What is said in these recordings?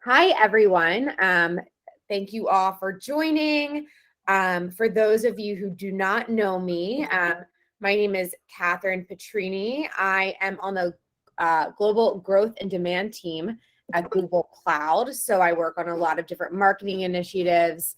Hi, everyone. Thank you all for joining. For those of you who do not know me, my name is Kathryn Petrini. I am on the Global Growth and Demand team at Google Cloud. So I work on a lot of different marketing initiatives.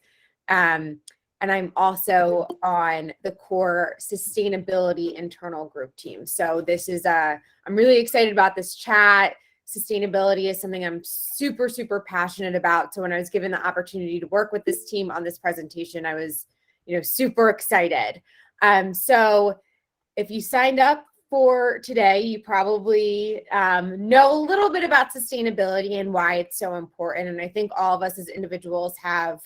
And I'm also on the core sustainability internal group team. So I'm really excited about this chat. Sustainability is something I'm super, super passionate about. So when I was given the opportunity to work with this team on this presentation, I was, super excited. So if you signed up for today, you probably know a little bit about sustainability and why it's so important. And I think all of us as individuals have,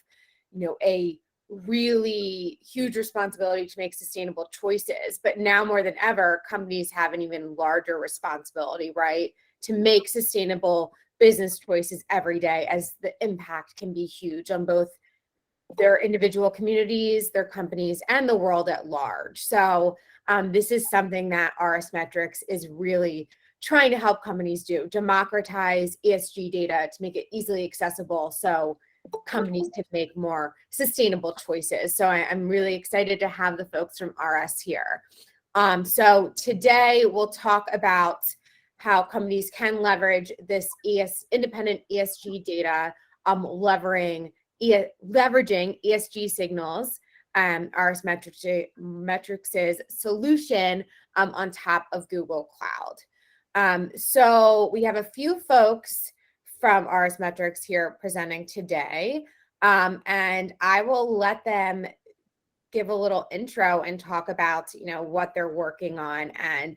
a really huge responsibility to make sustainable choices. But now more than ever, companies have an even larger responsibility, right? To make sustainable business choices every day, as the impact can be huge on both their individual communities, their companies, and the world at large. So this is something that RS Metrics is really trying to help companies do, democratize ESG data to make it easily accessible so companies can make more sustainable choices. So I'm really excited to have the folks from RS here. So today we'll talk about how companies can leverage this independent ESG data, leveraging ESG signals, RS Metrics' solution on top of Google Cloud. So we have a few folks from RS Metrics here presenting today, and I will let them give a little intro and talk about what they're working on and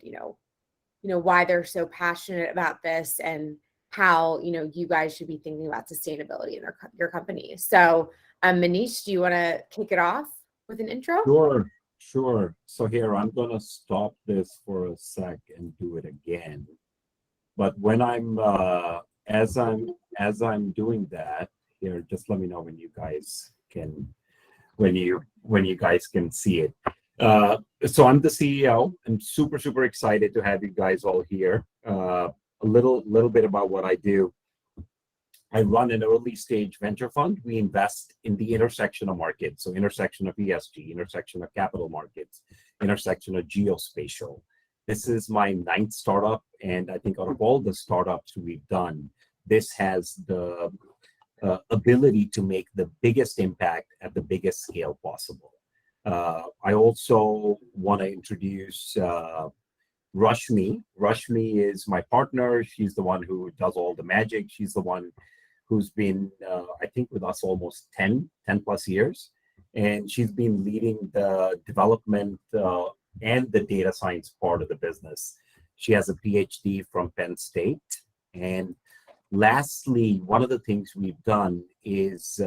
why they're so passionate about this and how you guys should be thinking about sustainability in your company. So Maneesh, do you want to kick it off with an intro? Sure. So here I'm gonna stop this for a sec and do it again. But when I'm as I'm doing that here, just let me know when you guys can see it. So I'm the CEO. I'm super excited to have you guys all here. A little bit about what I do. I run an early stage venture fund. We invest in the intersection of markets, so intersection of ESG, intersection of capital markets, intersection of geospatial. This is my 9th startup, and I think out of all the startups we've done, this has the ability to make the biggest impact at the biggest scale possible. I also want to introduce Rashmi. Rashmi is my partner. She's the one who does all the magic. She's the one who's been, I think, with us almost 10 plus years. And she's been leading the development and the data science part of the business. She has a PhD from Penn State. And lastly, one of the things we've done is,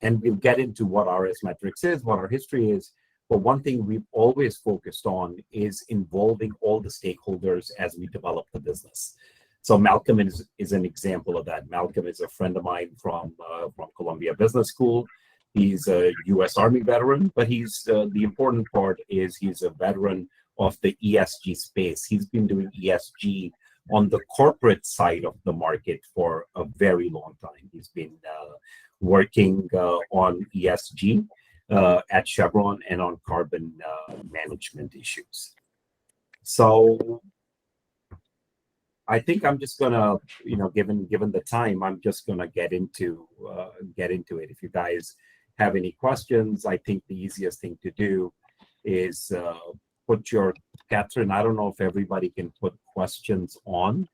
and we'll get into what RS Metrics is, what our history is, but one thing we've always focused on is involving all the stakeholders as we develop the business. So Malcolm is an example of that. Malcolm is a friend of mine from Columbia Business School. He's a U.S. Army veteran, but the important part is he's a veteran of the ESG space. He's been doing ESG on the corporate side of the market for a very long time. He's been working on ESG at Chevron and on carbon management issues. So I think I'm just gonna, given the time, I'm just gonna get into it. If you guys have any questions, I think the easiest thing to do is put your, Kathryn, I don't know if everybody can put questions on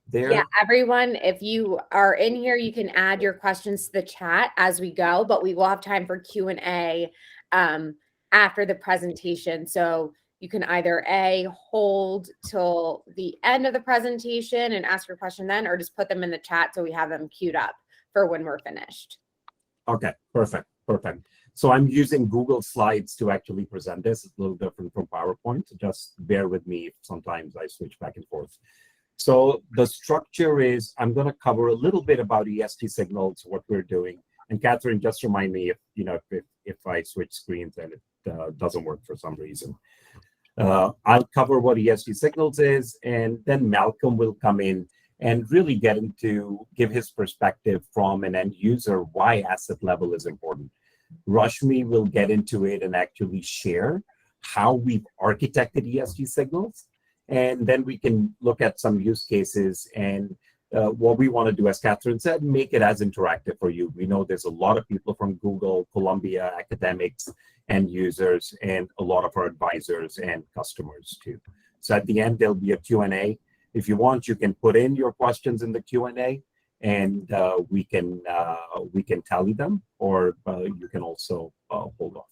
there. Yeah, everyone, if you are in here, you can add your questions to the chat as we go, but we will have time for Q&A after the presentation. So you can either hold till the end of the presentation and ask your question then, or just put them in the chat so we have them queued up for when we're finished. Okay, perfect. So I'm using Google Slides to actually present this. It's a little different from PowerPoint, so just bear with me if sometimes I switch back and forth. So the structure is, I'm going to cover a little bit about ESG signals, what we're doing. And Kathryn, just remind me if I switch screens and it doesn't work for some reason. I'll cover what ESG signals is, and then Malcolm will come in and really give his perspective from an end user why asset level is important. Rashmi will get into it and actually share how we've architected ESG signals. And then we can look at some use cases and what we want to do, as Kathryn said, make it as interactive for you. We know there's a lot of people from Google, Columbia, academics, end users, and a lot of our advisors and customers too. So at the end, there'll be a Q&A. If you want, you can put in your questions in the Q&A, and we can tally them, or you can also hold off.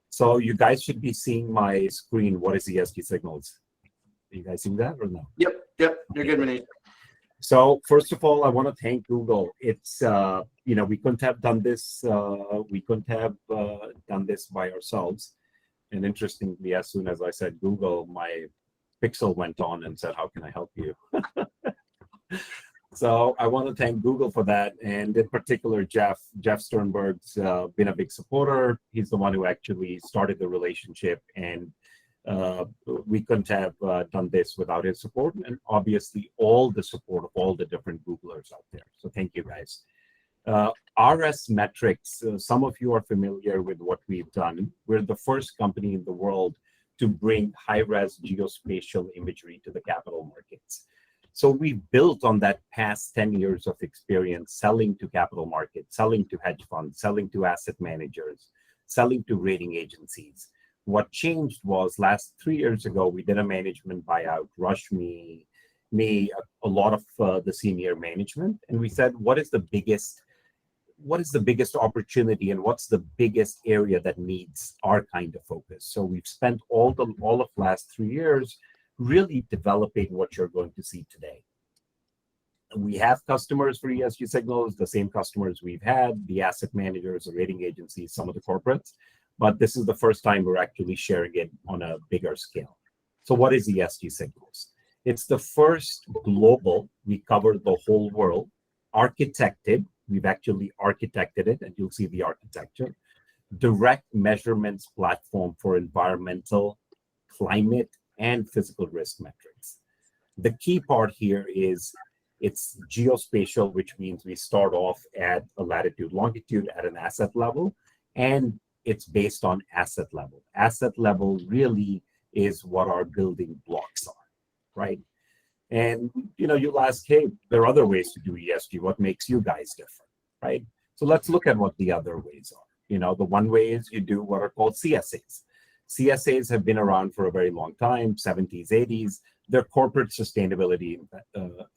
So you guys should be seeing my screen. What is ESGSignals? Are you guys seeing that or no? Yep, you're good, Maneesh. So first of all, I want to thank Google. It's we couldn't have done this. We couldn't have done this by ourselves. And interestingly, as soon as I said Google, my Pixel went on and said, "How can I help you?" So I want to thank Google for that, and in particular, Jeff Sternberg's been a big supporter. He's the one who actually started the relationship, and we couldn't have done this without his support, and obviously all the support of all the different Googlers out there. So thank you, guys. RS Metrics, some of you are familiar with what we've done. We're the first company in the world to bring high-res geospatial imagery to the capital markets. So we built on that past 10 years of experience selling to capital markets, selling to hedge funds, selling to asset managers, selling to rating agencies. What changed was last 3 years ago, we did a management buyout, Rashmi, me, a lot of the senior management, and we said, what is the biggest opportunity and what's the biggest area that needs our kind of focus? So we've spent all of last 3 years really developing what you're going to see today. We have customers for ESGSignals, the same customers we've had, the asset managers, the rating agencies, some of the corporates, but this is the first time we're actually sharing it on a bigger scale. So what is ESGSignals? It's the first global, we cover the whole world, architected, we've actually architected it, and you'll see the architecture, direct measurements platform for environmental, climate, and physical risk metrics. The key part here is it's geospatial, which means we start off at a latitude, longitude at an asset level, and it's based on asset level. Asset level really is what our building blocks are, right? And you'll ask, hey, there are other ways to do ESG. What makes you guys different, right? So let's look at what the other ways are. The one way is you do what are called CSAs. CSAs have been around for a very long time, 70s, 80s. They're corporate sustainability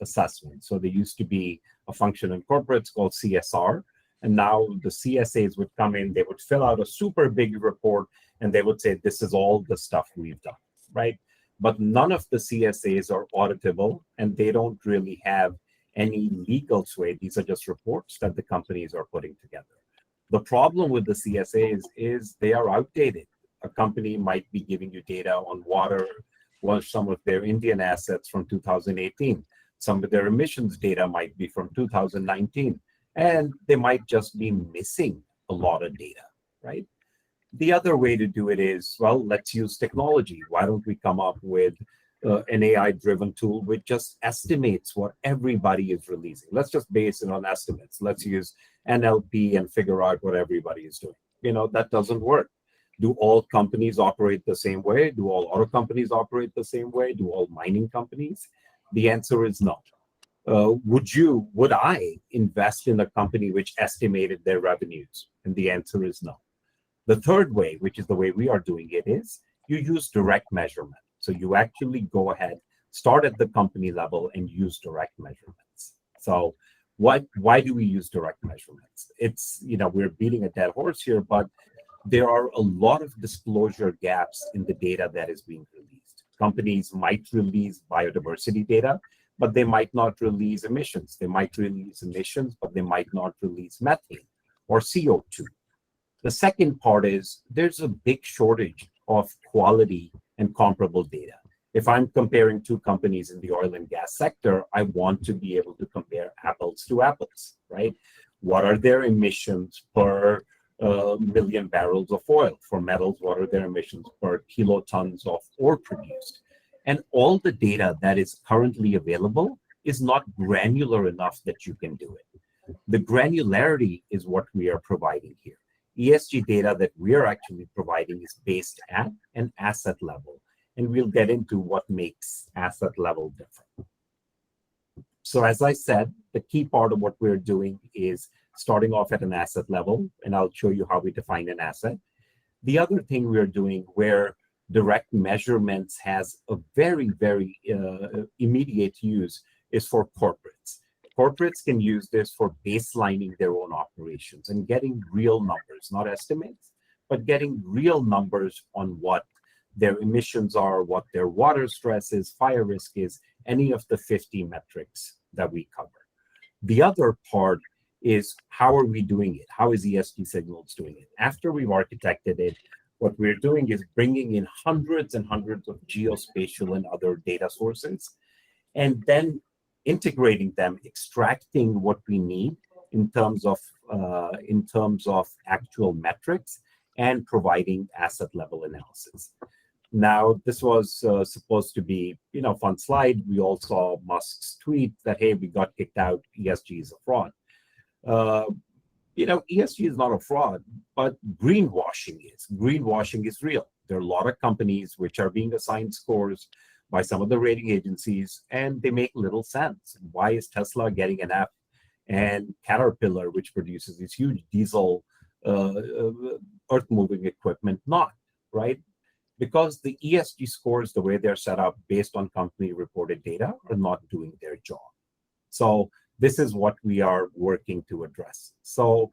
assessments. So they used to be a function in corporates called CSR. And now the CSAs would come in, they would fill out a super big report, and they would say, this is all the stuff we've done, right? But none of the CSAs are auditable, and they don't really have any legal sway. These are just reports that the companies are putting together. The problem with the CSAs is they are outdated. A company might be giving you data on water, some of their Indian assets from 2018. Some of their emissions data might be from 2019. And they might just be missing a lot of data, right? The other way to do it is, well, let's use technology. Why don't we come up with an AI-driven tool which just estimates what everybody is releasing? Let's just base it on estimates. Let's use NLP and figure out what everybody is doing. That doesn't work. Do all companies operate the same way? Do all auto companies operate the same way? Do all mining companies? The answer is no. Would I invest in a company which estimated their revenues? And the answer is no. The third way, which is the way we are doing it, is you use direct measurement. So you actually go ahead, start at the company level and use direct measurements. So why do we use direct measurements? It's, we're beating a dead horse here, but there are a lot of disclosure gaps in the data that is being released. Companies might release biodiversity data, but they might not release emissions. They might release emissions, but they might not release methane or CO2. The second part is there's a big shortage of quality and comparable data. If I'm comparing two companies in the oil and gas sector, I want to be able to compare apples to apples, right? What are their emissions per million barrels of oil? For metals, what are their emissions per kilotons of ore produced? And all the data that is currently available is not granular enough that you can do it. The granularity is what we are providing here. ESG data that we are actually providing is based at an asset level, and we'll get into what makes asset level different. So as I said, the key part of what we're doing is starting off at an asset level, and I'll show you how we define an asset. The other thing we're doing where direct measurements has a very, very immediate use is for corporates. Corporates can use this for baselining their own operations and getting real numbers, not estimates, but getting real numbers on what their emissions are, what their water stress is, fire risk is, any of the 50 metrics that we cover. The other part is how are we doing it? How is ESGSignals doing it? After we've architected it, what we're doing is bringing in hundreds and hundreds of geospatial and other data sources, and then integrating them, extracting what we need in terms of actual metrics, and providing asset level analysis. Now, this was supposed to be, fun slide. We all saw Musk's tweet that, hey, we got kicked out. ESG is a fraud. ESG is not a fraud, but greenwashing is. Greenwashing is real. There are a lot of companies which are being assigned scores by some of the rating agencies, and they make little sense. Why is Tesla getting an F and Caterpillar, which produces these huge diesel earth-moving equipment, not, right? Because the ESG scores, the way they're set up based on company reported data, are not doing their job. So this is what we are working to address. So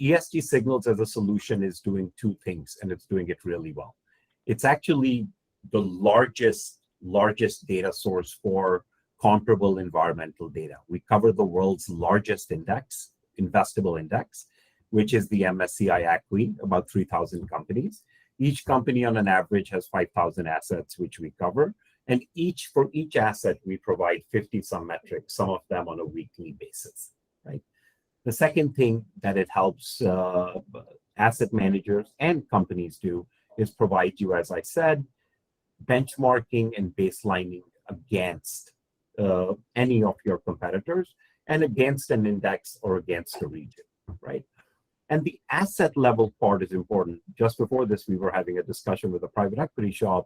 ESGSignals as a solution is doing two things, and it's doing it really well. It's actually the largest data source for comparable environmental data. We cover the world's largest index, investable index, which is the MSCI ACWI, about 3,000 companies. Each company on an average has 5,000 assets, which we cover. And for each asset, we provide 50 some metrics, some of them on a weekly basis, right? The second thing that it helps asset managers and companies do is provide you, as I said, benchmarking and baselining against any of your competitors and against an index or against a region, right? And the asset level part is important. Just before this, we were having a discussion with a private equity shop,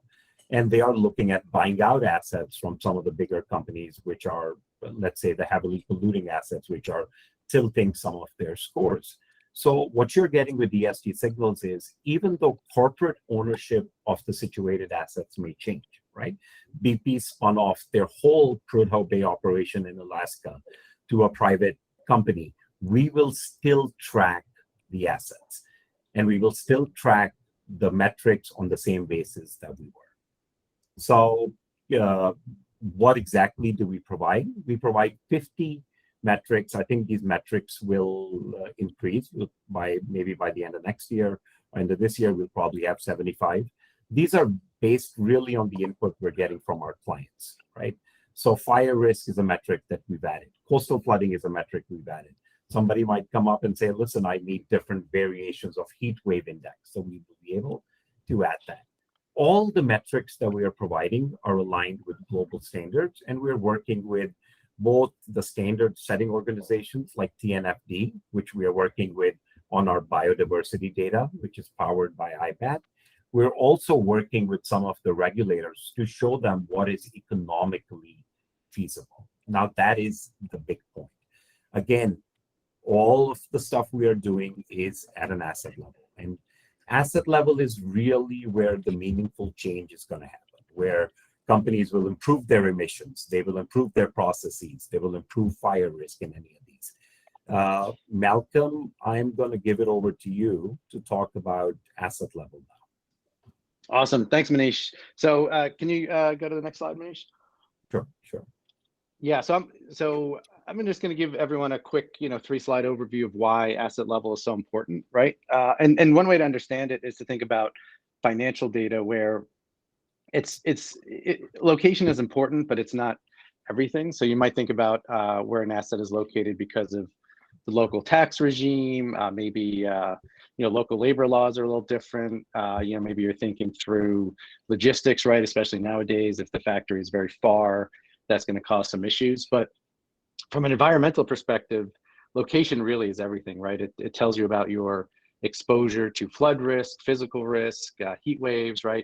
and they are looking at buying out assets from some of the bigger companies, which are, let's say, the heavily polluting assets, which are tilting some of their scores. So what you're getting with ESGSignals is, even though corporate ownership of the situated assets may change, right? BP spun off their whole Prudhoe Bay operation in Alaska to a private company. We will still track the assets, and we will still track the metrics on the same basis that we were. So what exactly do we provide? We provide 50 metrics. I think these metrics will increase maybe by the end of next year. Or end of this year, we'll probably have 75. These are based really on the input we're getting from our clients, right? So fire risk is a metric that we've added. Coastal flooding is a metric we've added. Somebody might come up and say, listen, I need different variations of heat wave index. So we will be able to add that. All the metrics that we are providing are aligned with global standards, and we're working with both the standard setting organizations like TNFD, which we are working with on our biodiversity data, which is powered by IPAT. We're also working with some of the regulators to show them what is economically feasible. Now, that is the big point. Again, all of the stuff we are doing is at an asset level. And asset level is really where the meaningful change is going to happen, where companies will improve their emissions, they will improve their processes, they will improve fire risk in any of these. Malcolm, I'm going to give it over to you to talk about asset level now. Awesome. Thanks, Maneesh. So can you go to the next slide, Maneesh? Sure. Yeah, so I'm just going to give everyone a quick, 3-slide overview of why asset level is so important, right? And one way to understand it is to think about financial data where location is important, but it's not everything. So you might think about where an asset is located because of the local tax regime, maybe local labor laws are a little different. Maybe you're thinking through logistics, right? Especially nowadays, if the factory is very far. that's going to cause some issues. But from an environmental perspective, location really is everything, right? It tells you about your exposure to flood risk, physical risk, heat waves, right?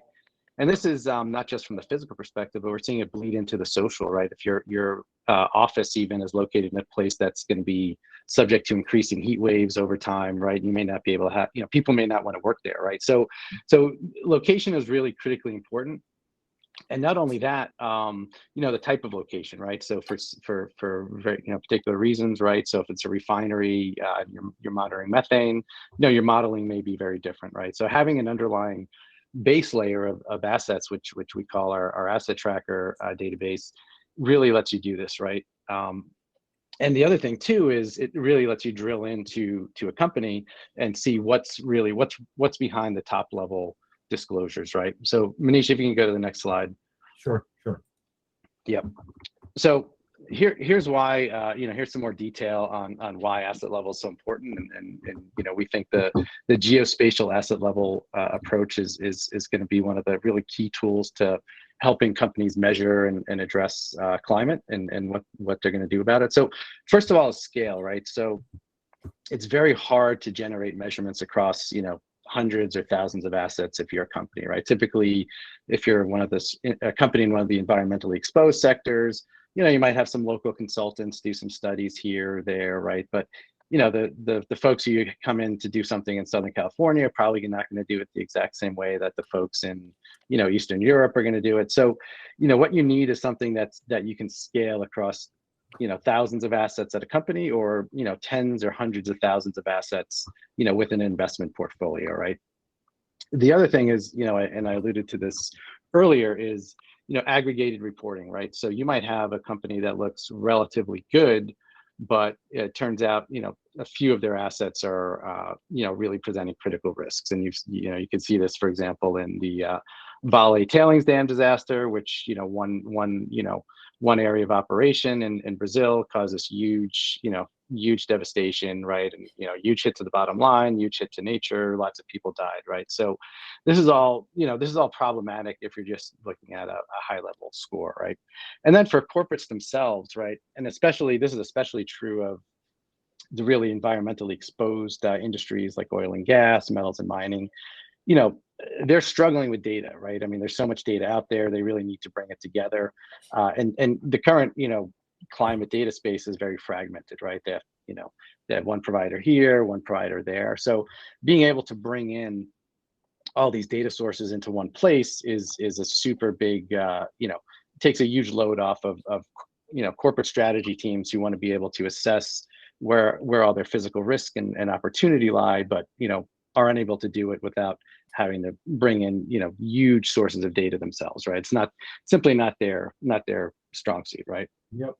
And this is not just from the physical perspective, but we're seeing it bleed into the social, right? If your office even is located in a place that's going to be subject to increasing heat waves over time, right? You may not be able to have, people may not want to work there, right? So location is really critically important. And not only that, the type of location, right? So for very, particular reasons, right? So if it's a refinery, you're monitoring methane, your modeling may be very different, right? So having an underlying base layer of assets, which we call our asset tracker database, really lets you do this, right? And the other thing too is it really lets you drill into a company and see what's behind the top level disclosures, right? So Maneesh, if you can go to the next slide. Sure. Yep. So here's why, here's some more detail on why asset level is so important. And we think the geospatial asset level approach is going to be one of the really key tools to helping companies measure and address climate and what they're going to do about it. So first of all, is scale, right? So it's very hard to generate measurements across, hundreds or thousands of assets if you're a company, right? Typically, if you're a company in one of the environmentally exposed sectors, you might have some local consultants do some studies here or there, right? But the folks who come in to do something in Southern California are probably not going to do it the exact same way that the folks in Eastern Europe are going to do it. So what you need is something that you can scale across thousands of assets at a company, or tens or hundreds of thousands of assets with an investment portfolio, right? The other thing is, and I alluded to this earlier, is aggregated reporting, right? So you might have a company that looks relatively good, but it turns out a few of their assets are really presenting critical risks. And you can see this, for example, in the Vale tailings dam disaster, which one area of operation in Brazil causes huge devastation, right? And huge hit to the bottom line, huge hit to nature, lots of people died, right? So this is all problematic if you're just looking at a high level score, right? And then for corporates themselves, right? And this is especially true of the really environmentally exposed industries like oil and gas, metals and mining. They're struggling with data, right? I mean, there's so much data out there. They really need to bring it together. And the current, climate data space is very fragmented, right? They have one provider here, one provider there. So being able to bring in all these data sources into one place is a super big, takes a huge load off of corporate strategy teams who want to be able to assess where all their physical risk and opportunity lie, but are unable to do it without having to bring in huge sources of data themselves, right? It's simply not their strong suit, right? Yep.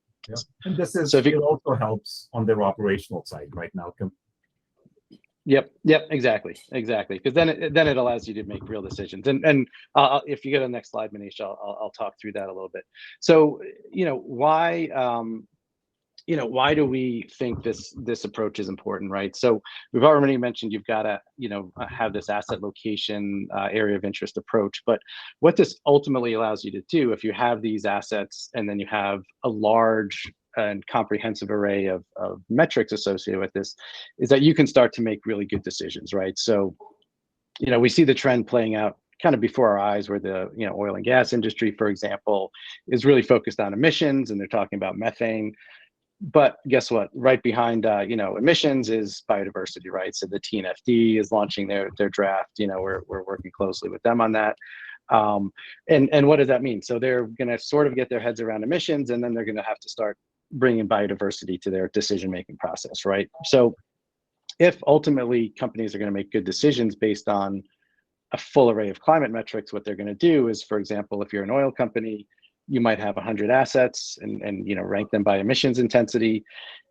And this is, So it also helps on their operational side, right, Malcolm? Yep, exactly. Because then it allows you to make real decisions. And if you go to the next slide, Maneesh, I'll talk through that a little bit. So why do we think this approach is important, right? So we've already mentioned you've got to have this asset location area of interest approach. But what this ultimately allows you to do, if you have these assets and then you have a large and comprehensive array of metrics associated with this, is that you can start to make really good decisions, right? So we see the trend playing out kind of before our eyes, where the oil and gas industry, for example, is really focused on emissions, and they're talking about methane. But guess what? Right behind emissions is biodiversity, right? So the TNFD is launching their draft. We're working closely with them on that. And what does that mean? So they're going to sort of get their heads around emissions, and then they're going to have to start bringing biodiversity to their decision-making process, right? So if ultimately companies are going to make good decisions based on a full array of climate metrics, what they're going to do is, for example, if you're an oil company, you might have 100 assets and rank them by emissions intensity.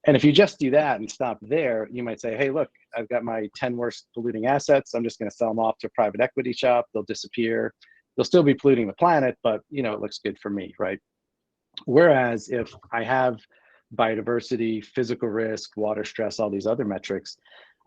And if you just do that and stop there, you might say, hey, look, I've got my 10 worst polluting assets. I'm just going to sell them off to a private equity shop. They'll disappear. They'll still be polluting the planet, but it looks good for me, right? Whereas if I have biodiversity, physical risk, water stress, all these other metrics,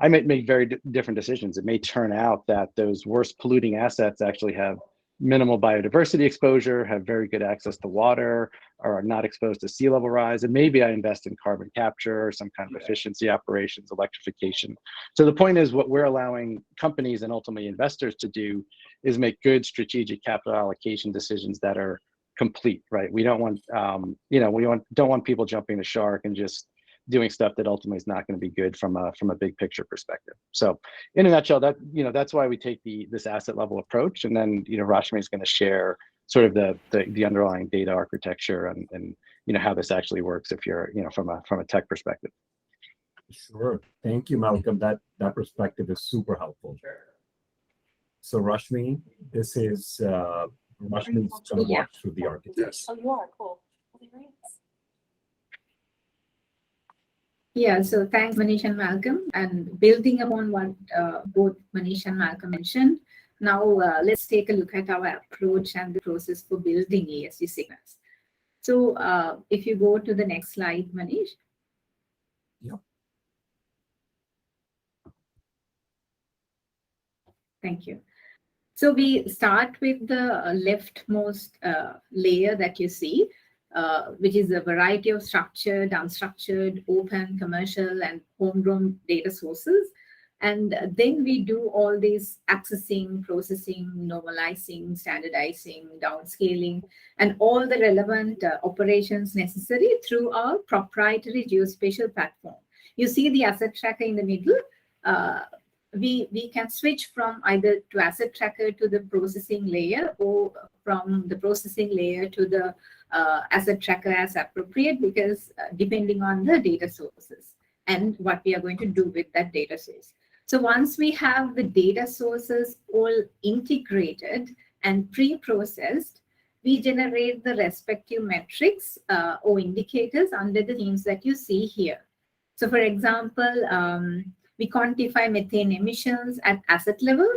I might make very different decisions. It may turn out that those worst polluting assets actually have minimal biodiversity exposure, have very good access to water, or are not exposed to sea level rise. And maybe I invest in carbon capture or some kind of efficiency operations, electrification. So the point is, what we're allowing companies and ultimately investors to do is make good strategic capital allocation decisions that are complete, right? We don't want, don't want people jumping the shark and just doing stuff that ultimately is not going to be good from a big picture perspective. So in a nutshell, that's why we take this asset level approach. And then, Rashmi is going to share sort of the underlying data architecture and how this actually works if you're, from a tech perspective. Sure. Thank you, Malcolm. That perspective is super helpful. So Rashmi, this is Rashmi's going to walk through the architecture. Oh, you are cool. Yeah, so thanks, Maneesh and Malcolm. And building upon what both Maneesh and Malcolm mentioned, now let's take a look at our approach and the process for building ESG signals. So if you go to the next slide, Maneesh. Yep. Thank you. So we start with the leftmost layer that you see, which is a variety of structured, unstructured, open, commercial, and homegrown data sources. And then we do all these accessing, processing, normalizing, standardizing, downscaling, and all the relevant operations necessary through our proprietary geospatial platform. You see the asset tracker in the middle. We can switch from either to asset tracker to the processing layer, or from the processing layer to the asset tracker as appropriate, because depending on the data sources and what we are going to do with that data source. So once we have the data sources all integrated and pre-processed, we generate the respective metrics or indicators under the themes that you see here. So for example, we quantify methane emissions at asset level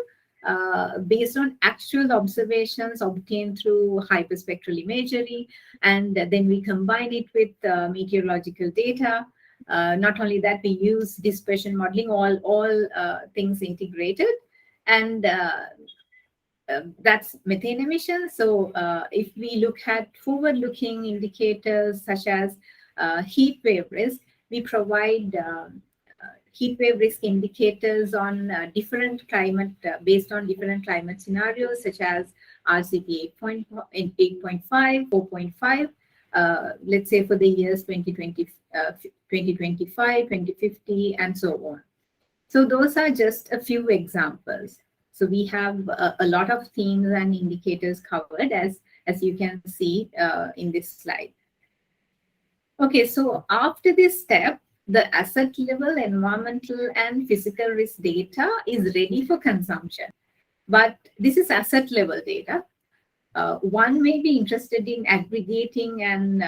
based on actual observations obtained through hyperspectral imagery, and then we combine it with meteorological data. Not only that, we use dispersion modeling, all things integrated, and that's methane emissions. So if we look at forward-looking indicators such as heat wave risk, we provide heat wave risk indicators on different climate, based on different climate scenarios, such as RCP 8.5, 4.5, let's say for the years 2020, 2025, 2050, and so on. So those are just a few examples. So we have a lot of themes and indicators covered, as you can see in this slide. Okay, so after this step, the asset level environmental and physical risk data is ready for consumption. But this is asset level data. One may be interested in aggregating and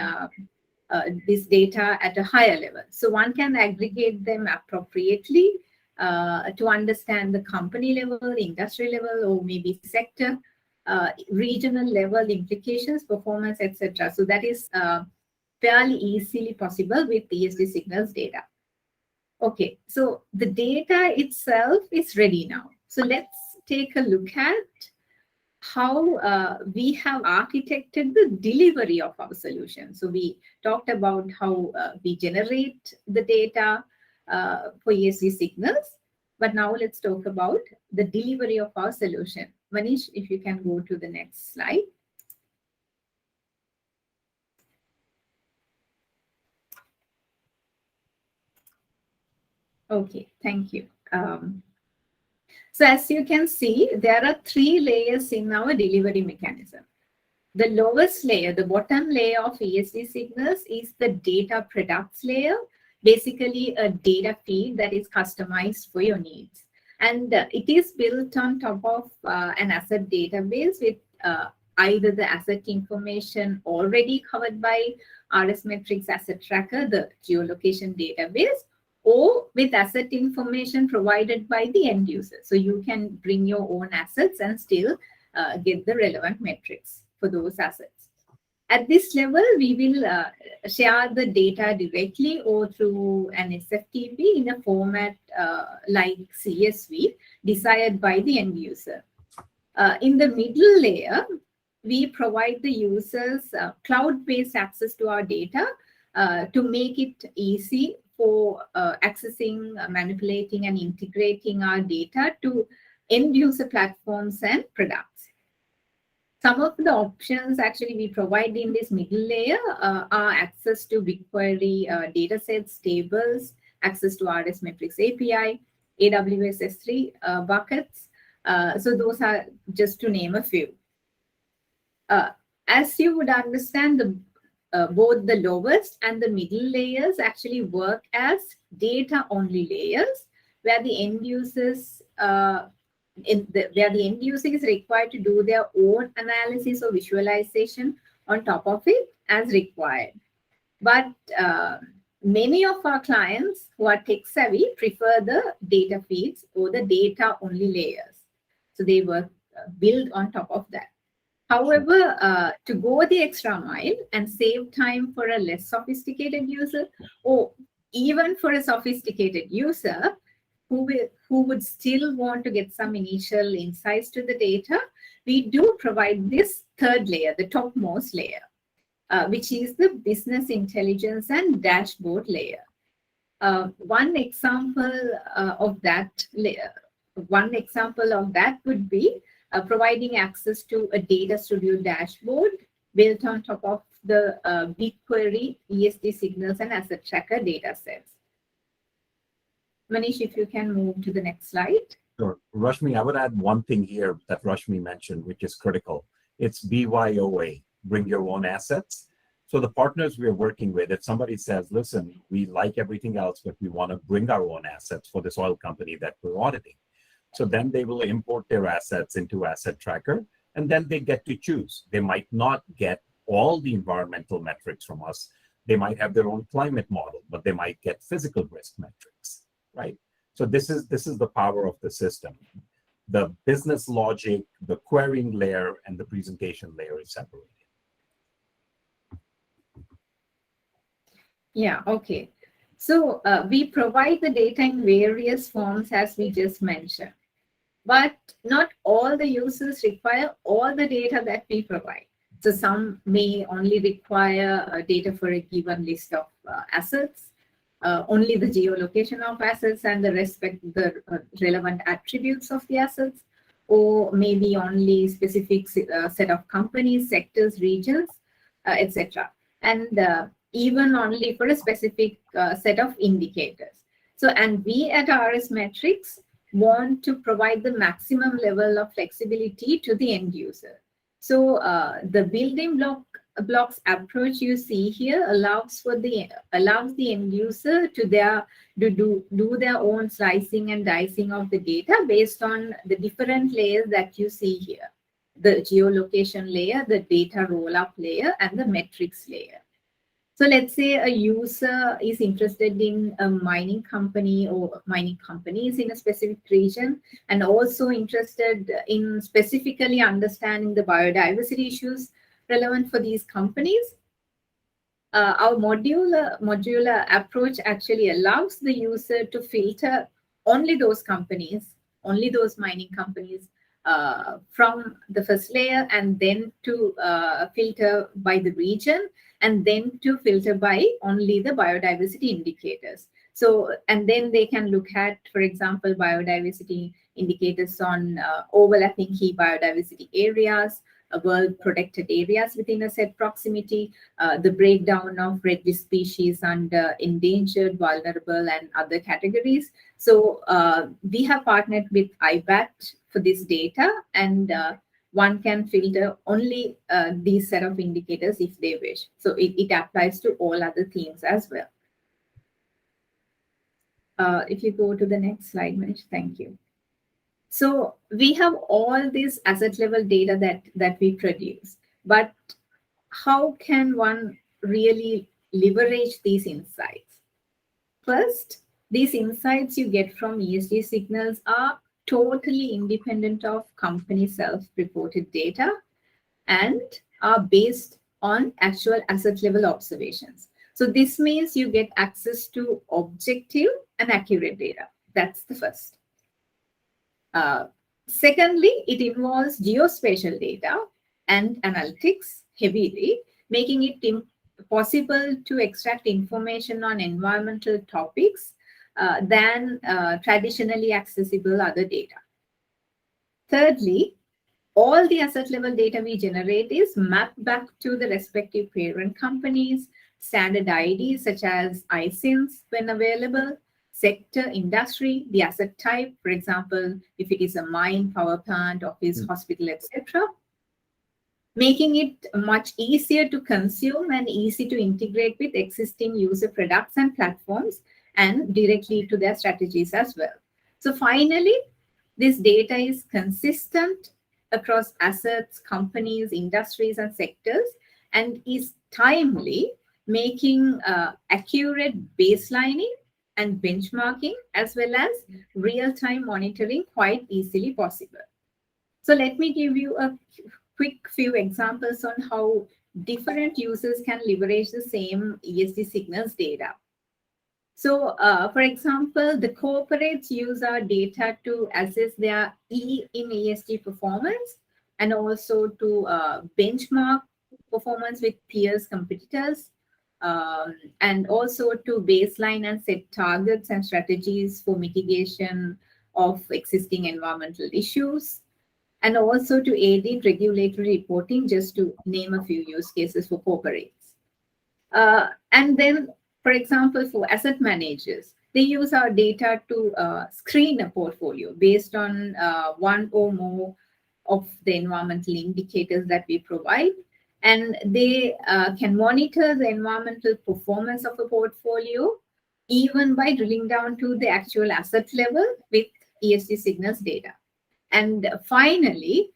this data at a higher level. So one can aggregate them appropriately to understand the company level, industry level, or maybe sector, regional level implications, performance, etc. So that is fairly easily possible with ESGSignals data. Okay, so the data itself is ready now. So let's take a look at how we have architected the delivery of our solution. So we talked about how we generate the data for ESGSignals, but now let's talk about the delivery of our solution. Maneesh, if you can go to the next slide. Okay, thank you. So as you can see, there are 3 layers in our delivery mechanism. The lowest layer, the bottom layer of ESGSignals, is the data products layer, basically a data feed that is customized for your needs. And it is built on top of an asset database with either the asset information already covered by RS Metrics Asset Tracker, the geolocation database, or with asset information provided by the end user. So you can bring your own assets and still get the relevant metrics for those assets. At this level, we will share the data directly or through an SFTP in a format like CSV desired by the end user. In the middle layer, we provide the users cloud-based access to our data to make it easy for accessing, manipulating, and integrating our data to end-user platforms and products. Some of the options actually we provide in this middle layer are access to BigQuery datasets, tables, access to RS Metrics API, AWS S3 buckets. So those are just to name a few. As you would understand, both the lowest and the middle layers actually work as data-only layers, where the end users where the end user is required to do their own analysis or visualization on top of it as required. But many of our clients who are tech savvy prefer the data feeds or the data only layers. So they were built on top of that. However, to go the extra mile and save time for a less sophisticated user, or even for a sophisticated user who would still want to get some initial insights to the data, we do provide this third layer, the topmost layer, which is the business intelligence and dashboard layer. One example of that would be providing access to a data studio dashboard built on top of the BigQuery, ESGSignals, and asset tracker data sets. Maneesh, if you can move to the next slide. Sure. Rashmi, I would add one thing here that Rashmi mentioned, which is critical. It's BYOA, bring your own assets. So the partners we're working with, if somebody says, listen, we like everything else, but we want to bring our own assets for this oil company that we're auditing. So then they will import their assets into Asset Tracker, and then they get to choose. They might not get all the environmental metrics from us. They might have their own climate model, but they might get physical risk metrics, right? So this is the power of the system. The business logic, the querying layer, and the presentation layer is separated. Yeah, okay. So we provide the data in various forms, as we just mentioned. But not all the users require all the data that we provide. So some may only require data for a given list of assets, only the geolocation of assets and the relevant attributes of the assets, or maybe only specific set of companies, sectors, regions, etc. And even only for a specific set of indicators. So, and we at RS Metrics want to provide the maximum level of flexibility to the end user. So the building blocks approach you see here allows the end user to do their own slicing and dicing of the data based on the different layers that you see here: the geolocation layer, the data roll-up layer, and the metrics layer. So let's say a user is interested in a mining company or mining companies in a specific region, and also interested in specifically understanding the biodiversity issues relevant for these companies. Our modular approach actually allows the user to filter only those companies, only those mining companies from the first layer, and then to filter by the region, and then to filter by only the biodiversity indicators. So, and then they can look at, for example, biodiversity indicators on overlapping key biodiversity areas, world protected areas within a set proximity, the breakdown of red list species under endangered, vulnerable, and other categories. So we have partnered with IBAT for this data, and one can filter only these set of indicators if they wish. So it applies to all other themes as well. If you go to the next slide, Maneesh, thank you. So we have all this asset level data that we produce, but how can one really leverage these insights? First, these insights you get from ESGSignals are totally independent of company self-reported data and are based on actual asset level observations. So this means you get access to objective and accurate data. That's the first. Secondly, it involves geospatial data and analytics heavily, making it possible to extract information on environmental topics than traditionally accessible other data. Thirdly, all the asset level data we generate is mapped back to the respective parent companies, standard IDs such as ISINs when available, sector, industry, the asset type, for example, if it is a mine, power plant, office, hospital, etc., making it much easier to consume and easy to integrate with existing user products and platforms and directly to their strategies as well. So finally, this data is consistent across assets, companies, industries, and sectors, and is timely, making accurate baselining and benchmarking as well as real-time monitoring quite easily possible. So let me give you a quick few examples on how different users can leverage the same ESGSignals data. So, for example, the corporates use our data to assess their E in ESG performance and also to benchmark performance with peers, competitors, and also to baseline and set targets and strategies for mitigation of existing environmental issues, and also to aid in regulatory reporting, just to name a few use cases for corporates. And then, for example, for asset managers, they use our data to screen a portfolio based on one or more of the environmental indicators that we provide. And they can monitor the environmental performance of a portfolio even by drilling down to the actual asset level with ESGSignals data. And finally,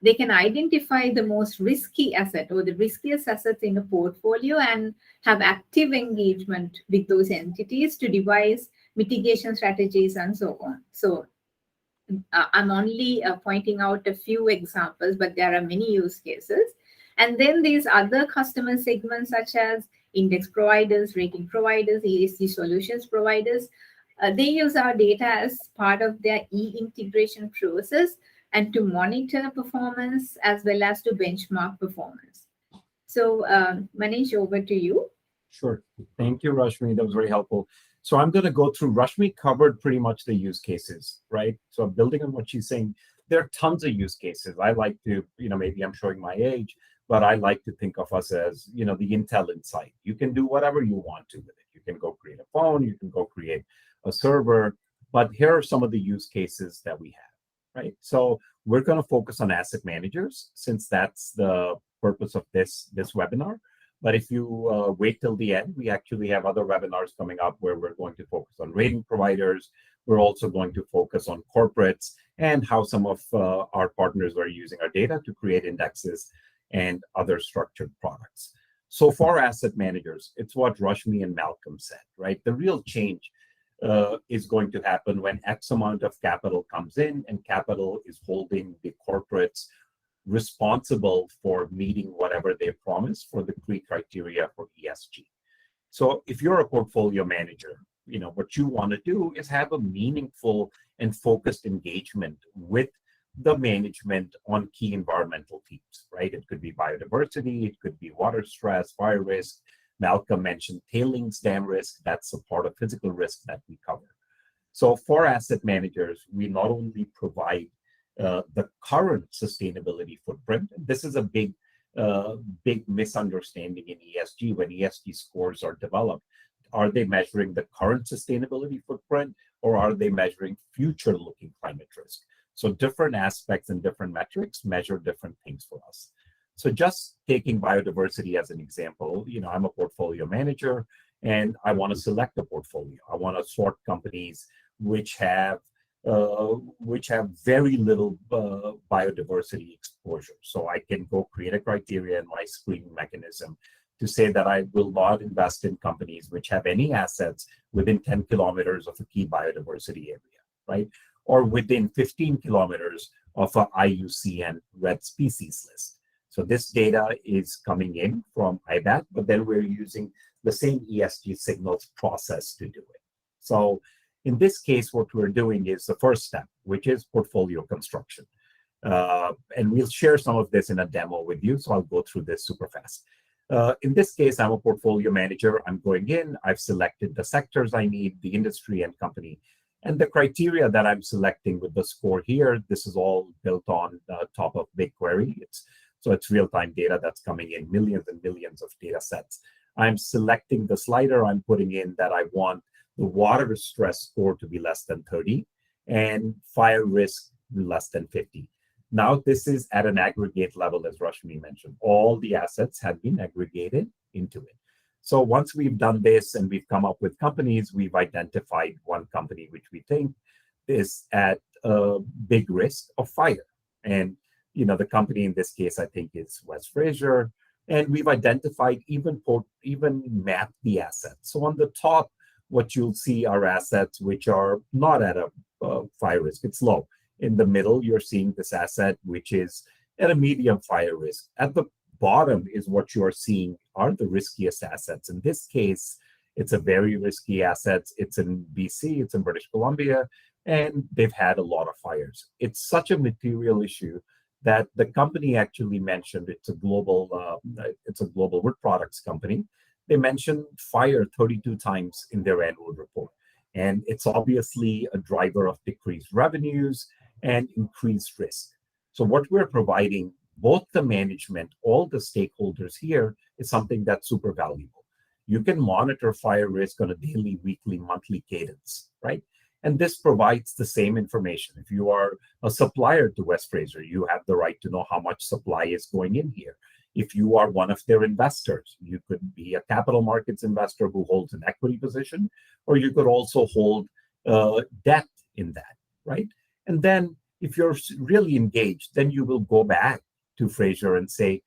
they can identify the most risky asset or the riskiest assets in a portfolio and have active engagement with those entities to devise mitigation strategies and so on. So I'm only pointing out a few examples, but there are many use cases. And then these other customer segments such as index providers, rating providers, ESG solutions providers, they use our data as part of their e-integration process and to monitor performance as well as to benchmark performance. So, Maneesh, over to you. Sure. Thank you, Rashmi. That was very helpful. So I'm going to go through, Rashmi covered pretty much the use cases, right? So building on what she's saying, there are tons of use cases. I like to, maybe I'm showing my age, but I like to think of us as, the Intel Inside. You can do whatever you want to with it. You can go create a phone, you can go create a server, but here are some of the use cases that we have, right? So we're going to focus on asset managers since that's the purpose of this webinar. But if you wait till the end, we actually have other webinars coming up where we're going to focus on rating providers. We're also going to focus on corporates and how some of our partners are using our data to create indexes and other structured products. So for asset managers, it's what Rashmi and Malcolm said, right? The real change is going to happen when X amount of capital comes in and capital is holding the corporates responsible for meeting whatever they promise for the three criteria for ESG. So if you're a portfolio manager, what you want to do is have a meaningful and focused engagement with the management on key environmental themes, right? It could be biodiversity, it could be water stress, fire risk. Malcolm mentioned tailings dam risk. That's a part of physical risk that we cover. So for asset managers, we not only provide the current sustainability footprint. This is a big misunderstanding in ESG when ESG scores are developed. Are they measuring the current sustainability footprint or are they measuring future-looking climate risk? So different aspects and different metrics measure different things for us. So just taking biodiversity as an example, I'm a portfolio manager and I want to select a portfolio. I want to sort companies which have very little biodiversity exposure. So I can go create a criteria in my screening mechanism to say that I will not invest in companies which have any assets within 10 kilometers of a key biodiversity area, right? Or within 15 kilometers of a IUCN red species list. So this data is coming in from IBAT, but then we're using the same ESGSignals process to do it. So In this case, what we're doing is the first step, which is portfolio construction. And we'll share some of this in a demo with you, so I'll go through this super fast. In this case, I'm a portfolio manager. I'm going in, I've selected the sectors I need, the industry and company. And the criteria that I'm selecting with the score here, this is all built on top of BigQuery. So it's real-time data that's coming in, millions and millions of data sets. I'm selecting the slider. I'm putting in that I want the water stress score to be less than 30 and fire risk less than 50. Now, this is at an aggregate level, as Rashmi mentioned. All the assets have been aggregated into it. So once we've done this and we've come up with companies, we've identified one company which we think is at a big risk of fire. And the company in this case, I think, is West Fraser. And we've identified, even mapped the assets. So on the top, what you'll see are assets which are not at a fire risk. It's low. In the middle, you're seeing this asset which is at a medium fire risk. At the bottom is what you're seeing are the riskiest assets. In this case, it's a very risky asset. It's in BC, it's in British Columbia, and they've had a lot of fires. It's such a material issue that the company actually mentioned it's a global wood products company. They mentioned fire 32 times in their annual report. And it's obviously a driver of decreased revenues and increased risk. So what we're providing, both the management, all the stakeholders here, is something that's super valuable. You can monitor fire risk on a daily, weekly, monthly cadence, right? And this provides the same information. If you are a supplier to West Fraser, you have the right to know how much supply is going in here. If you are one of their investors, you could be a capital markets investor who holds an equity position, or you could also hold debt in that, right? And then if you're really engaged, then you will go back to Fraser and say,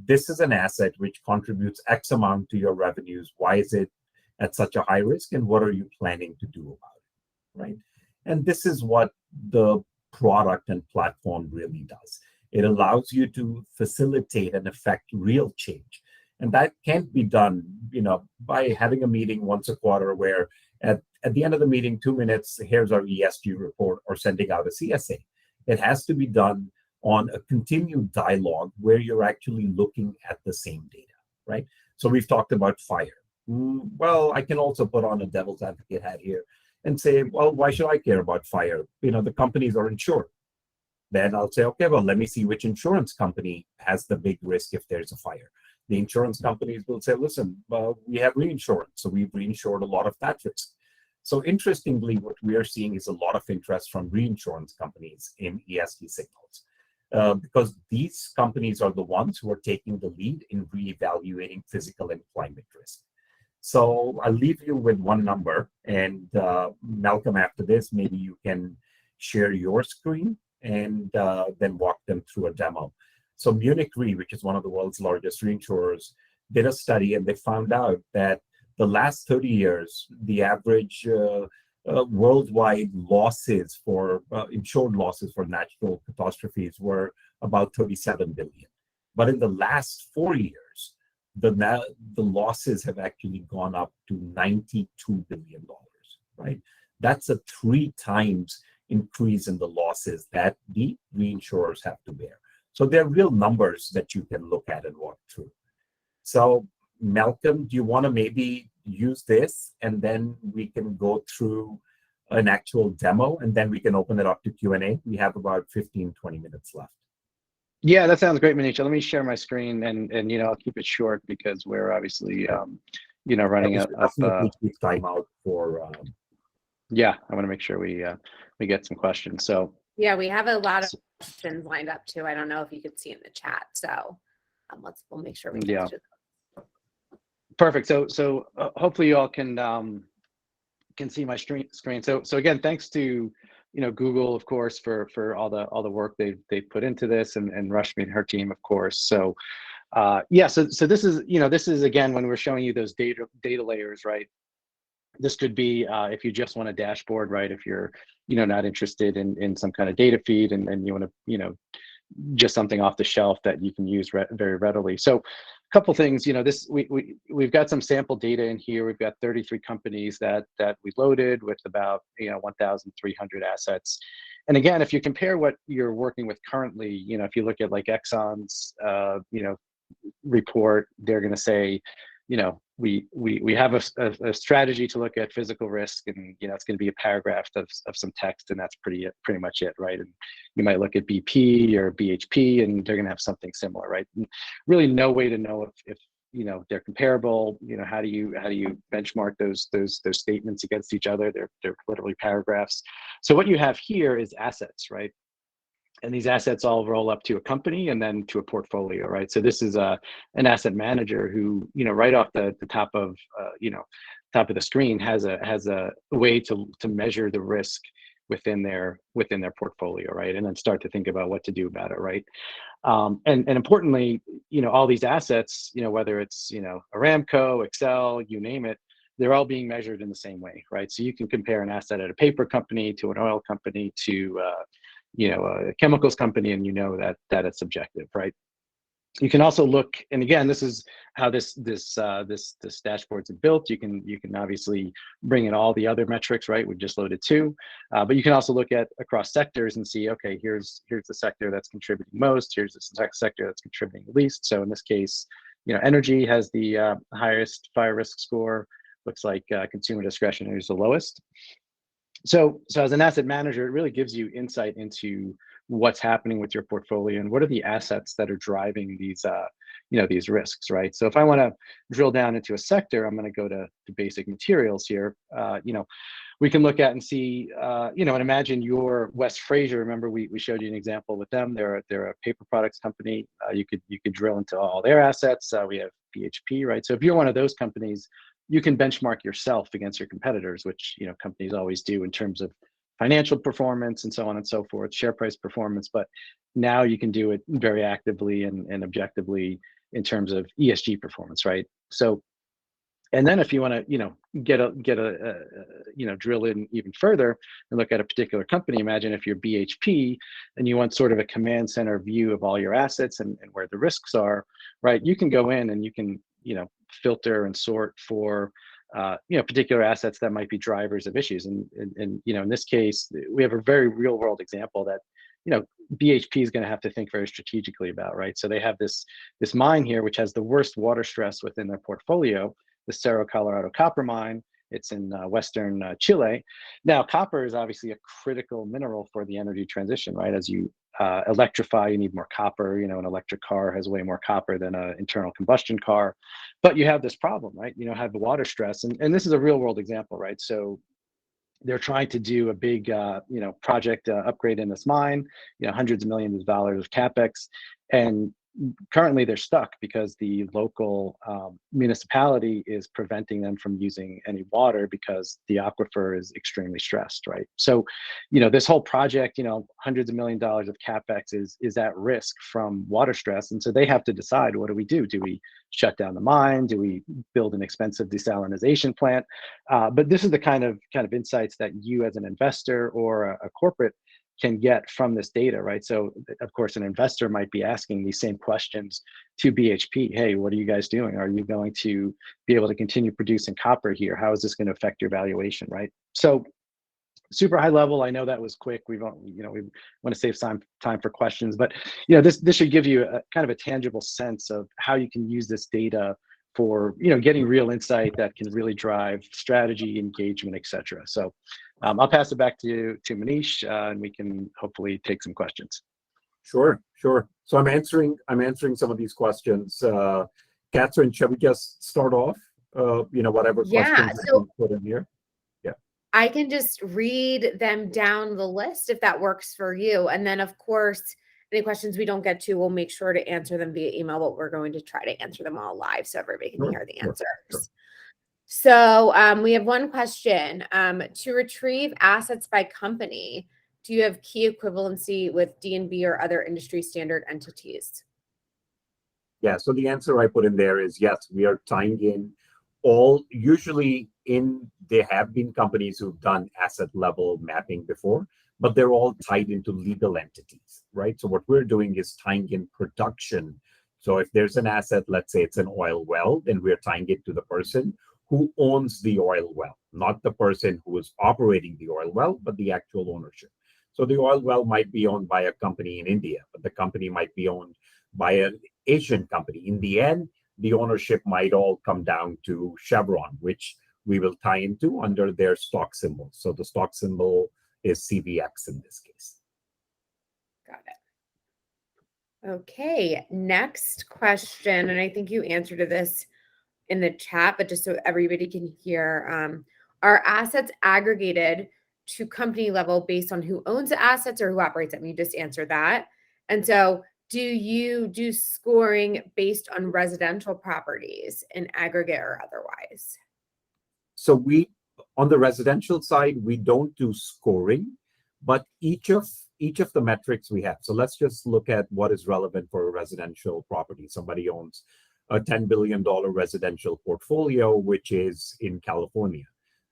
this is an asset which contributes X amount to your revenues. Why is it at such a high risk? And what are you planning to do about it, right? And this is what the product and platform really does. It allows you to facilitate and affect real change. And that can't be done, by having a meeting once a quarter where at the end of the meeting, 2 minutes, here's our ESG report, or sending out a CSA. It has to be done on a continued dialogue where you're actually looking at the same data, right? So we've talked about fire. Well, I can also put on a devil's advocate hat here and say, well, why should I care about fire? The companies are insured. Then I'll say, okay, well, let me see which insurance company has the big risk if there's a fire. The insurance companies will say, listen, we have reinsurance, so we've reinsured a lot of that risk. So interestingly, what we are seeing is a lot of interest from reinsurance companies in ESGSignals, because these companies are the ones who are taking the lead in reevaluating physical and climate risk. So I'll leave you with one number, and Malcolm, after this, maybe you can share your screen and then walk them through a demo. So Munich Re, which is one of the world's largest reinsurers, did a study, and they found out that the last 30 years, the average worldwide losses for insured losses for natural catastrophes were about 37 billion. But in the last 4 years, the losses have actually gone up to $92 billion, right? That's a 3 times increase in the losses that the reinsurers have to bear. So they're real numbers that you can look at and walk through. So Malcolm, do you want to maybe use this, and then we can go through an actual demo, and then we can open it up to Q&A? We have about 15, 20 minutes left. Yeah, that sounds great, Maneesh. Let me share my screen, and I'll keep it short because we're obviously running up. Keep time out for. Yeah, I want to make sure we get some questions. So yeah, we have a lot of questions lined up too. I don't know if you could see in the chat, so we'll make sure we get to them. Perfect. So hopefully you all can see my screen. So again, thanks to Google, of course, for all the work they put into this, and Rashmi and her team, of course. So so this is again when we're showing you those data layers, right? This could be if you just want a dashboard, right? If you're not interested in some kind of data feed, and you want to just something off the shelf that you can use very readily. So couple things, this we've got some sample data in here. We've got 33 companies that we loaded with about 1,300 assets. And again, if you compare what you're working with currently, if you look at like Exxon's report, they're going to say, we have a strategy to look at physical risk, and it's going to be a paragraph of some text, and that's pretty much it, right? And you might look at BP or BHP, and they're going to have something similar, right? And really, no way to know if they're comparable. How do you benchmark those statements against each other? They're literally paragraphs. So what you have here is assets, right? And these assets all roll up to a company and then to a portfolio, right? So this is an asset manager who, right off the top of the screen has a way to measure the risk within their portfolio, right? And then start to think about what to do about it, right? And importantly, all these assets, whether it's Aramco, Excel, you name it, they're all being measured in the same way, right? So you can compare an asset at a paper company to an oil company to a chemicals company, and that it's subjective, right? You can also look, and again, this is how this dashboard's built. You can obviously bring in all the other metrics, right? We've just loaded 2, but you can also look at across sectors and see, okay, here's the sector that's contributing most. Here's the sector that's contributing least. So in this case, energy has the highest fire risk score. Looks like consumer discretionary is the lowest. So as an asset manager, it really gives you insight into what's happening with your portfolio and what are the assets that are driving these these risks, right? So if I want to drill down into a sector, I'm going to go to basic materials here. We can look at and see, and imagine your West Fraser. Remember, we showed you an example with them. They're a paper products company. You could drill into all their assets. We have BHP, right? So if you're one of those companies, you can benchmark yourself against your competitors, which companies always do in terms of financial performance and so on and so forth, share price performance. But now you can do it very actively and objectively in terms of ESG performance, right? So, and then if you want to get a drill in even further and look at a particular company, imagine if you're BHP and you want sort of a command center view of all your assets and where the risks are, right? You can go in and you can filter and sort for particular assets that might be drivers of issues. And in this case, we have a very real world example that BHP is going to have to think very strategically about, right? So they have this mine here, which has the worst water stress within their portfolio, the Cerro Colorado copper mine. It's in western Chile. Now, copper is obviously a critical mineral for the energy transition, right? As you electrify, you need more copper. An electric car has way more copper than an internal combustion car. But you have this problem, right? Have the water stress. And this is a real world example, right? So they're trying to do a big, project upgrade in this mine, hundreds of millions of dollars of CapEx. And currently they're stuck because the local municipality is preventing them from using any water because the aquifer is extremely stressed, right? So, this whole project, hundreds of millions of dollars of CapEx is at risk from water stress. And so they have to decide, what do we do? Do we shut down the mine? Do we build an expensive desalination plant? But this is the kind of insights that you as an investor or a corporate can get from this data, right? So of course, an investor might be asking these same questions to BHP. Hey, what are you guys doing? Are you going to be able to continue producing copper here? How is this going to affect your valuation, right? So super high level. I know that was quick. We want to save time for questions, but this should give you a kind of a tangible sense of how you can use this data for getting real insight that can really drive strategy, engagement, etc. So I'll pass it back to Maneesh, and we can hopefully take some questions. Sure. So I'm answering some of these questions. Kathryn, shall we just start off? Whatever questions you put in here. Yeah. I can just read them down the list if that works for you, and then of course, any questions we don't get to, we'll make sure to answer them via email, but we're going to try to answer them all live so everybody can hear the answers. Sure. So we have one question. To retrieve assets by company, do you have key equivalency with D&B or other industry standard entities? Yeah, so the answer I put in there is yes, we are tying in all, there have been companies who've done asset level mapping before, but they're all tied into legal entities, right? So what we're doing is tying in production So if there's an asset, let's say it's an oil well, then we're tying it to the person who owns the oil well, not the person who is operating the oil well, but the actual ownership. So the oil well might be owned by a company in India, but the company might be owned by an Asian company. In the end, the ownership might all come down to Chevron, which we will tie into under their stock symbol. So the stock symbol is CVX in this case. Got it. Okay, next question, and I think you answered this in the chat, but just so everybody can hear, are assets aggregated to company level based on who owns the assets or who operates them? You just answered that. And so do you do scoring based on residential properties in aggregate or otherwise? So we, on the residential side, we don't do scoring, but each of the metrics we have. So let's just look at what is relevant for a residential property. Somebody owns a $10 billion residential portfolio, which is in California.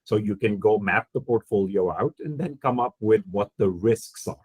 So you can go map the portfolio out and then come up with what the risks are.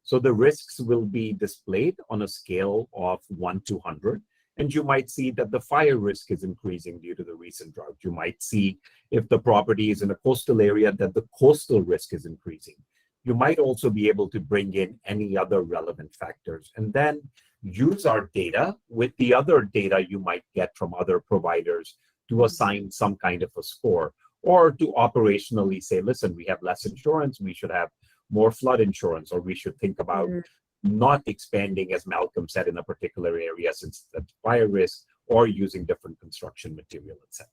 So the risks will be displayed on a scale of 1 to 100. And you might see that the fire risk is increasing due to the recent drought. You might see if the property is in a coastal area that the coastal risk is increasing. You might also be able to bring in any other relevant factors and then use our data with the other data you might get from other providers to assign some kind of a score, or to operationally say, listen, we have less insurance, we should have more flood insurance, or we should think about not expanding, as Malcolm said, in a particular area since that's fire risk, or using different construction material, etc.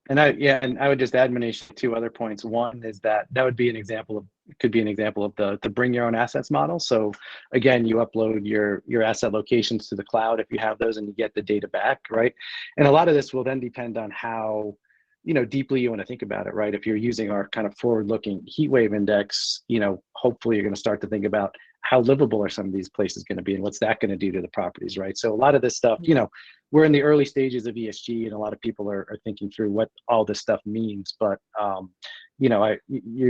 And I would just add, Maneesh, 2 other points. One is that would be an example of, could be an example of the bring your own assets model. So again, you upload your asset locations to the cloud if you have those, and you get the data back, right? And a lot of this will then depend on how, deeply you want to think about it, right? If you're using our kind of forward-looking heat wave index, hopefully you're going to start to think about how livable are some of these places going to be, and what's that going to do to the properties, right? So a lot of this stuff, we're in the early stages of ESG, and a lot of people are thinking through what all this stuff means. But you're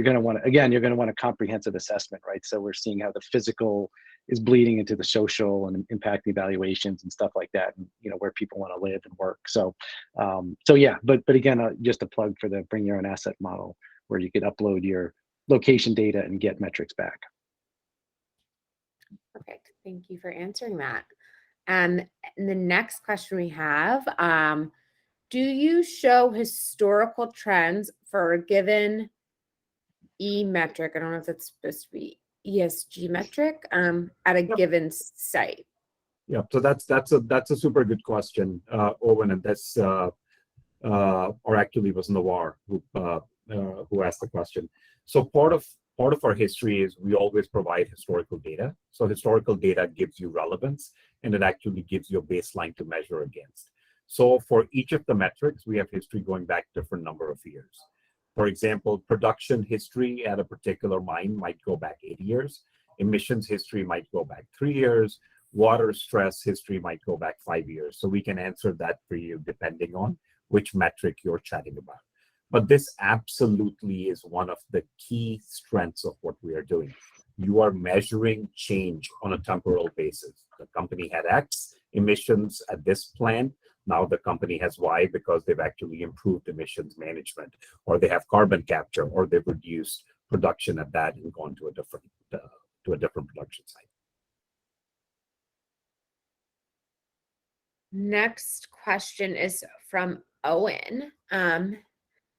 going to want a comprehensive assessment, right? So we're seeing how the physical is bleeding into the social and impacting evaluations and stuff like that, and where people want to live and work. So yeah, but again, just a plug for the bring your own asset model, where you could upload your location data and get metrics back. Perfect. Thank you for answering that. And the next question we have, do you show historical trends for a given E metric? I don't know if that's supposed to be ESG metric at a given site. Yeah, so that's a super good question, Owen, and that's or actually was Nawar who asked the question. So part of our history is we always provide historical data. So historical data gives you relevance, and it actually gives you a baseline to measure against. So for each of the metrics, we have history going back different number of years. For example, production history at a particular mine might go back 8 years. Emissions history might go back 3 years. Water stress history might go back 5 years. So we can answer that for you depending on which metric you're chatting about. But this absolutely is one of the key strengths of what we are doing. You are measuring change on a temporal basis. The company had X emissions at this plant. Now the company has Y because they've actually improved emissions management, or they have carbon capture, or they've reduced production at that and gone to a different production site. Next question is from Owen.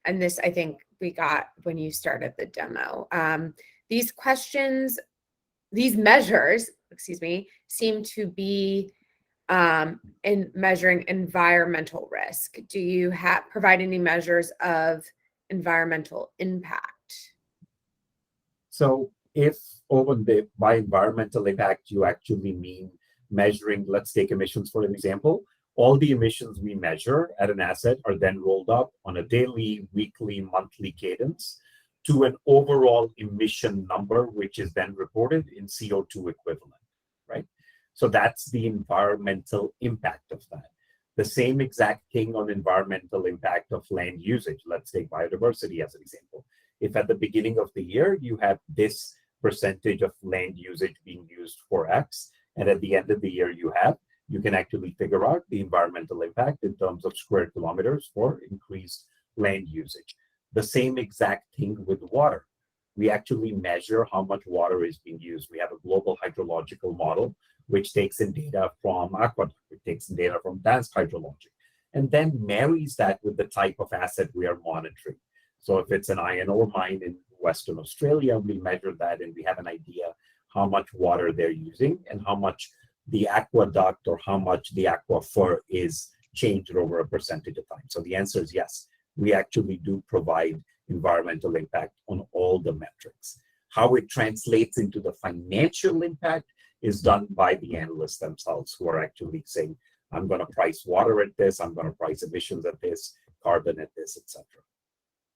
And this, I think, we got when you started the demo. These measures, seem to be in measuring environmental risk. Do you provide any measures of environmental impact? So if by environmental impact, you actually mean measuring, let's take emissions for an example. All the emissions we measure at an asset are then rolled up on a daily, weekly, monthly cadence to an overall emission number, which is then reported in CO2 equivalent, right? So that's the environmental impact of that. The same exact thing on environmental impact of land usage. Let's take biodiversity as an example. If at the beginning of the year, you have this percentage of land usage being used for X, and at the end of the year you have, you can actually figure out the environmental impact in terms of square kilometers for increased land usage. The same exact thing with water. We actually measure how much water is being used. We have a global hydrological model, which takes in data from aqueduct, it takes in data from dance hydrology, and then marries that with the type of asset we are monitoring. So if it's an iron ore mine in Western Australia, we measure that and we have an idea how much water they're using and how much the aqueduct or how much the aquifer is changed over a percentage of time. So the answer is yes, we actually do provide environmental impact on all the metrics. How it translates into the financial impact is done by the analysts themselves, who are actually saying, I'm going to price water at this, I'm going to price emissions at this, carbon at this, etc.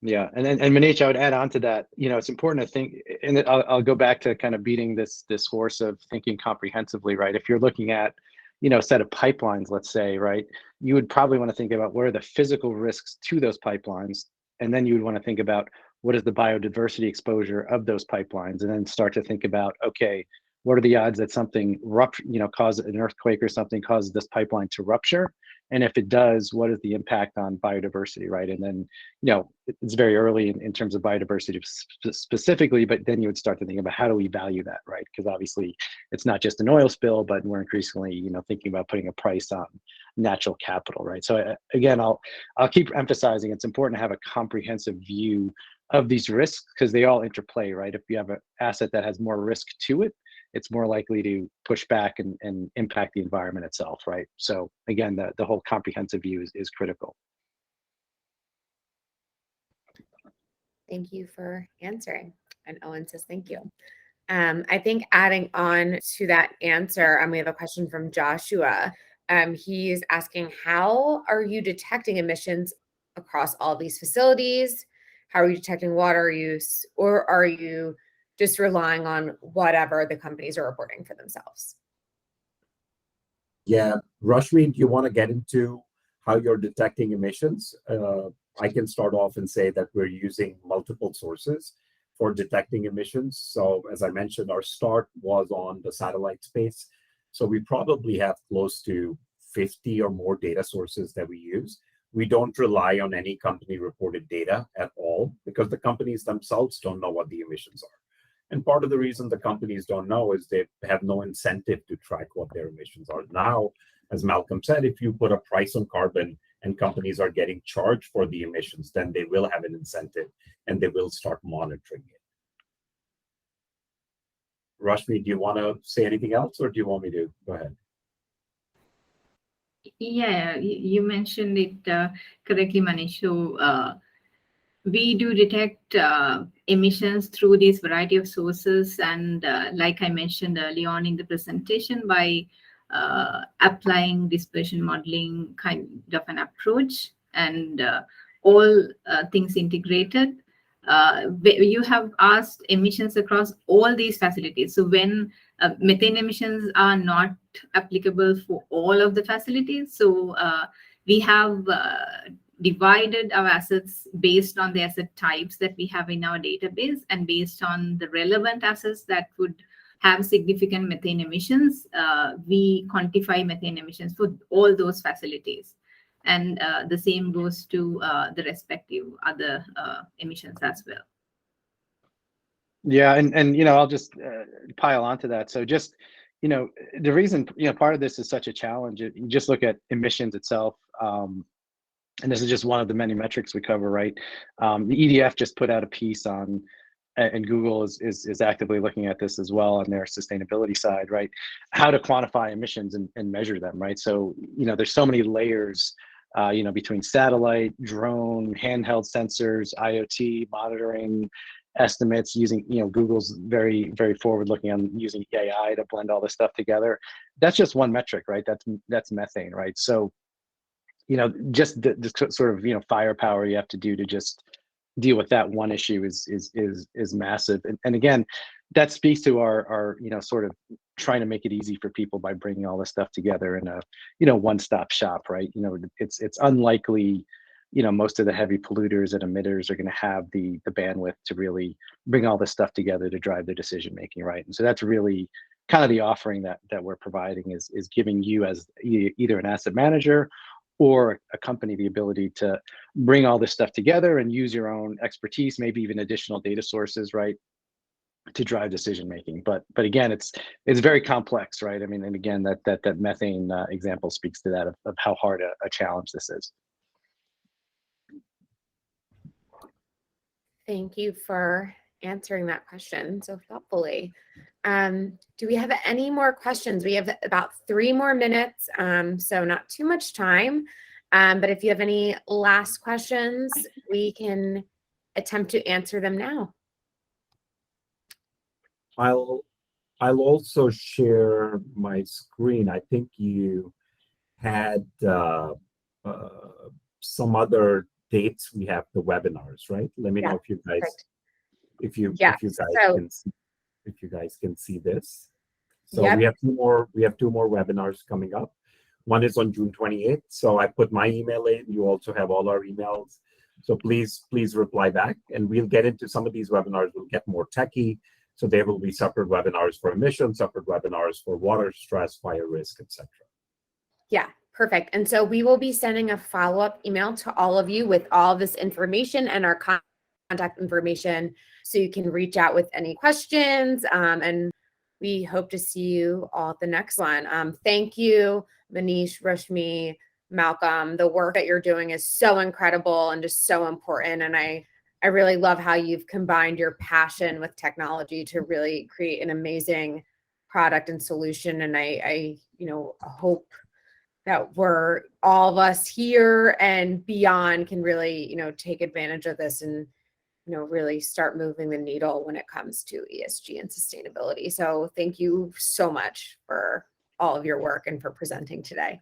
Yeah, and Maneesh, I would add on to that. It's important to think, and I'll go back to kind of beating this horse of thinking comprehensively, right? If you're looking at, a set of pipelines, let's say, right, you would probably want to think about what are the physical risks to those pipelines, and then you would want to think about what is the biodiversity exposure of those pipelines, and then start to think about, okay, what are the odds that something cause an earthquake or something causes this pipeline to rupture? And if it does, what is the impact on biodiversity, right? And then, it's very early in terms of biodiversity specifically, but then you would start to think about how do we value that, right? Because obviously it's not just an oil spill, but we're increasingly, thinking about putting a price on natural capital, right? So again, I'll keep emphasizing it's important to have a comprehensive view of these risks because they all interplay, right? If you have an asset that has more risk to it, it's more likely to push back and impact the environment itself, right? So again, the whole comprehensive view is critical. Thank you for answering. And Owen says thank you. I think adding on to that answer, we have a question from Joshua. He's asking, how are you detecting emissions across all these facilities? How are you detecting water use? Or are you just relying on whatever the companies are reporting for themselves? Yeah, Rashmi, do you want to get into how you're detecting emissions? I can start off and say that we're using multiple sources for detecting emissions. So as I mentioned, our start was on the satellite space. So we probably have close to 50 or more data sources that we use. We don't rely on any company reported data at all because the companies themselves don't know what the emissions are. And part of the reason the companies don't know is they have no incentive to track what their emissions are. Now, as Malcolm said, if you put a price on carbon and companies are getting charged for the emissions, then they will have an incentive and they will start monitoring it. Rashmi, do you want to say anything else or do you want me to go ahead? Yeah, you mentioned it correctly, Maneesh. So we do detect emissions through this variety of sources, and like I mentioned early on in the presentation, by applying dispersion modeling kind of an approach and all things integrated. You have asked emissions across all these facilities. So when methane emissions are not applicable for all of the facilities, so we have divided our assets based on the asset types that we have in our database, and based on the relevant assets that would have significant methane emissions, we quantify methane emissions for all those facilities. And the same goes to the respective other emissions as well. Yeah, and I'll just pile onto that. So just, the reason, part of this is such a challenge, you just look at emissions itself, and this is just one of the many metrics we cover, right? The EDF just put out a piece on, and Google is actively looking at this as well on their sustainability side, right? How to quantify emissions and measure them, right? So, there's so many layers, between satellite, drone, handheld sensors, IoT, monitoring, estimates, using, Google's very, very forward looking on using AI to blend all this stuff together. That's just one metric, right? That's methane, right? So, just the sort of, firepower you have to do to just deal with that one issue is massive. And again, that speaks to our sort of trying to make it easy for people by bringing all this stuff together in a one-stop shop, right? It's unlikely, most of the heavy polluters and emitters are going to have the bandwidth to really bring all this stuff together to drive their decision making, right? And so that's really kind of the offering that we're providing is giving you as either an asset manager or a company the ability to bring all this stuff together and use your own expertise, maybe even additional data sources, right, to drive decision making. But again, it's very complex, right? I mean, and again, that methane example speaks to that of how hard a challenge this is. Thank you for answering that question so thoughtfully. Do we have any more questions? We have about 3 more minutes, so not too much time. But if you have any last questions, we can attempt to answer them now. I'll also share my screen. I think you had some other dates. We have the webinars, right? Let me know if you guys, perfect. if you Yeah, guys if you guys can see this. So Yep. we have 2 more. We have 2 more webinars coming up. One is on June 28th. So I put my email in. You also have all our emails. So please reply back, and we'll get into some of these webinars. We'll get more techie. So there will be separate webinars for emissions, separate webinars for water stress, fire risk, etc. Yeah, perfect. And so we will be sending a follow-up email to all of you with all this information and our contact information, so you can reach out with any questions. And we hope to see you all at the next one. Thank you, Maneesh, Rashmi, Malcolm. The work that you're doing is so incredible and just so important. And I really love how you've combined your passion with technology to really create an amazing product and solution. And I hope that all of us here and beyond can really, take advantage of this and, really start moving the needle when it comes to ESG and sustainability. So thank you so much for all of your work and for presenting today.